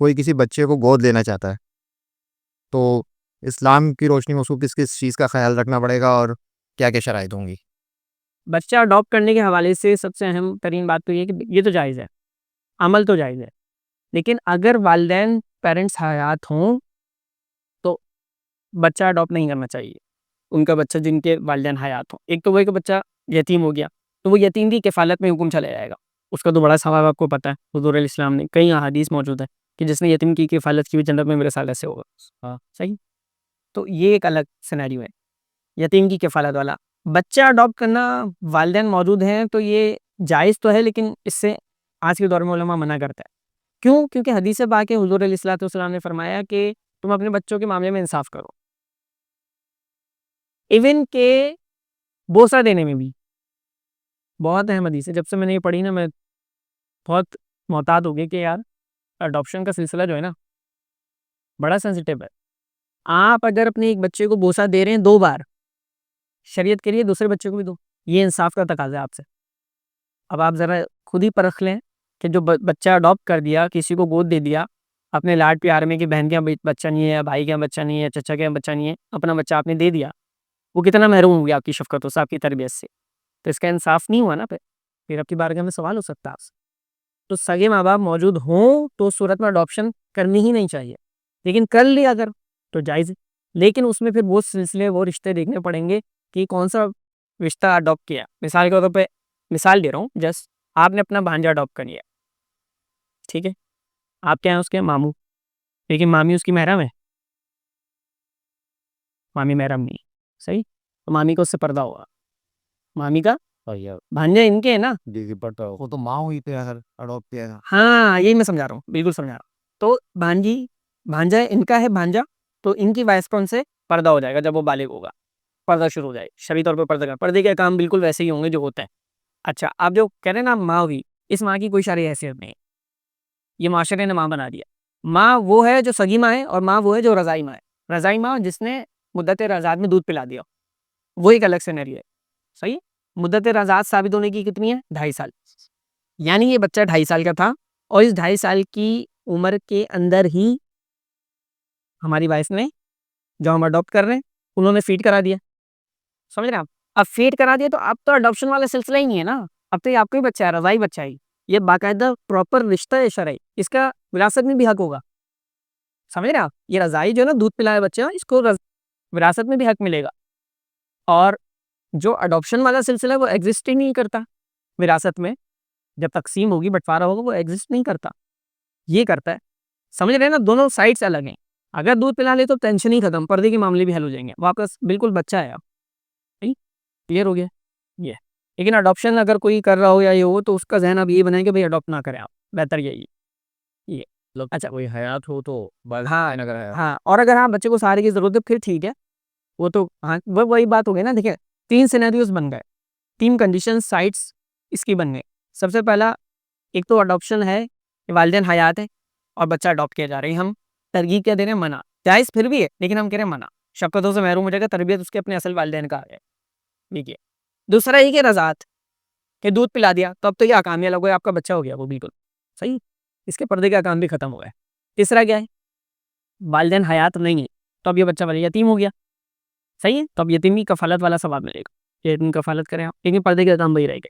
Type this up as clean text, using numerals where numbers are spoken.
कोई किसी बच्चे को गोद लेना चाहता है, तो इस्लाम की रोशनी में उसको किस-किस चीज़ का ख़्याल रखना पड़ेगा और क्या-क्या शराइत होंगी? बच्चा अडॉप्ट करने के हवाले से सबसे अहम तरीन बात तो ये है कि ये तो जायज़ है, अमल तो जायज़ है। लेकिन अगर वालिदैन पेरेंट्स हयात हों, तो बच्चा अडॉप्ट नहीं करना चाहिए। उनका बच्चा जिनके वालिदैन हयात हों। एक तो वो है कि बच्चा यतीम हो गया, तो वो यतीम की किफ़ालत में हुक्म चला जाएगा। उसका तो बड़ा सवाब आपको पता है, हुज़ूर इस्लाम ने कई अहादीस मौजूद है कि जिसने यतीम की किफ़ालत की हुई जन्नत में मेरे साले से होगा। हाँ, सही? तो ये एक अलग सिनेरियो है, यतीम की किफ़ालत वाला। बच्चा अडॉप्ट करना वालिदैन मौजूद हैं तो ये जायज़ तो है, लेकिन इससे आज के दौर में उलमा मना करता है। क्यों? क्योंकि हदीस पाक है, हुज़ूर अलैहिस्सलातु वस्सलाम ने फरमाया कि तुम अपने बच्चों के मामले में इंसाफ़ करो। इवन के बोसा देने में भी बहुत अहम हदीस है। जब से मैंने ये पढ़ी ना, मैं बहुत मोहतात हो गया कि यार अडॉप्शन का सिलसिला जो है ना, बड़ा सेंसिटिव है। आप अगर अपने एक बच्चे को बोसा दे रहे हैं 2 बार, शरीयत के लिए दूसरे बच्चे को भी दो। ये इंसाफ का तकाज़ा है आपसे। अब आप ज़रा खुद ही परख लें कि जो बच्चा अडॉप्ट कर दिया, किसी को गोद दे दिया, अपने लाड-प्यार में कि बहन के यहाँ बच्चा नहीं है, या भाई के यहाँ बच्चा नहीं है, या चचा के यहाँ बच्चा नहीं है, अपना बच्चा आपने दे दिया, वो कितना महरूम हो गया आपकी शफ़क़तों से, आपकी तरबियत से। तो इसका इंसाफ नहीं हुआ ना फिर आपकी बारगाह में सवाल हो सकता है आपसे। तो सगे माँ-बाप मौजूद हों, तो उस सूरत में अडॉप्शन करनी ही नहीं चाहिए। लेकिन कर लिया अगर, तो जायज़ है। लेकिन उसमें फिर वो सिलसिले, वो रिश्ते देखने पड़ेंगे कि कौन-सा रिश्ता अडॉप्ट किया। मिसाल के तौर पे मिसाल दे रहा हूँ, जस्ट आपने अपना भांजा अडॉप्ट कर लिया, ठीक है? आप क्या हैं उसके मामू, लेकिन मामी उसकी महरम है, मामी महरम नहीं है, सही? तो मामी का उससे पर्दा होगा, मामी का भैया भांजा इनके है ना। जी, जी, बट वो तो माँ हुई थी अगर अडॉप्ट किया था। हाँ, यही मैं समझा रहा हूँ, बिल्कुल समझा रहा हूँ। तो भांजा इनका है भांजा, तो इनकी वाइस पर उनसे पर्दा हो जाएगा जब वो बालिग होगा, पर्दा शुरू हो जाएगा, शरई तौर पे पर्दे के काम बिल्कुल वैसे ही होंगे जो होते हैं। अच्छा, आप जो कह रहे हैं ना माँ हुई, इस माँ की कोई शरई हैसियत नहीं है, ये माशरे ने माँ बना दिया। माँ वो है जो सगी माँ है, और माँ वो है जो रज़ाई माँ है। रज़ाई माँ जिसने मुद्दत रज़ात में दूध पिला दिया, वो एक अलग सिनेरियो है, सही है? मुद्दत रज़ात साबित होने की कितनी है? 2.5 साल। यानी ये बच्चा 2.5 साल का था, और इस 2.5 साल की उम्र के अंदर ही हमारी वाइफ़ ने, जो हम अडॉप्ट कर रहे हैं, उन्होंने फ़ीड करा दिया। समझ रहे हैं आप? अब फ़ीड करा दिया तो अब तो अडॉप्शन वाला सिलसिला ही नहीं है ना, अब तो ये आपका ही बच्चा है, रज़ाई बच्चा है ये। ये बाकायदा प्रॉपर रिश्ता है शरई, इसका विरासत में भी हक होगा। समझ रहे हैं आप? ये रज़ाई जो है ना, दूध पिलाया बच्चा, इसको विरासत में भी हक मिलेगा। और जो अडॉप्शन वाला सिलसिला है वो एग्ज़िस्ट ही नहीं करता विरासत में, जब तक़सीम होगी, बँटवारा होगा, वो एग्ज़िस्ट नहीं करता, ये करता है। समझ रहे हैं ना? दोनों साइड से अलग हैं। अगर दूध पिला ले तो टेंशन ही खत्म, पर्दे के मामले भी हल हो जाएँगे, वापस बिल्कुल बच्चा है अब, सही? क्लियर हो गया? ये है। लेकिन अडॉप्शन अगर कोई कर रहा हो या ये हो, तो उसका ज़हन आप ये बनाएँ कि भई अडॉप्ट ना करें आप, बेहतर यही है। ये मतलब अच्छा, कोई हयात हो तो हाँ, वालिदैन अगर हयात हाँ, और अगर हाँ, बच्चे को सहारे की ज़रूरत है फिर ठीक है, वो तो हाँ, वो वही बात हो गई ना। देखिए, 3 सिनेरियोज़ बन गए, 3 कंडीशन साइड्स इसकी बन गई। सबसे पहला, एक तो अडॉप्शन है कि वालिदैन हयात हैं और बच्चा अडॉप्ट किया जा रहा है, हम तरगीब क्या दे रहे हैं? मना। जायज़ फिर भी है, लेकिन हम कह रहे हैं मना। शफ़क़तों से महरूम हो जाएगा, तरबियत उसके अपने असल वालिदैन का है, ठीक है। दूसरा ये कि रज़ात, कि दूध पिला दिया, तो अब तो ये अहकाम अलग हो गया, आपका बच्चा हो गया वो, बिल्कुल, सही? इसके पर्दे का काम भी खत्म हो गया है। तीसरा क्या है? वालिदैन हयात नहीं है, तो अब ये बच्चा यतीम हो गया, सही है? तो अब यतीमी कफ़ालत वाला सवाब मिलेगा, यतीम कफ़ालत करें आप, लेकिन पर्दे का काम वही रहेगा।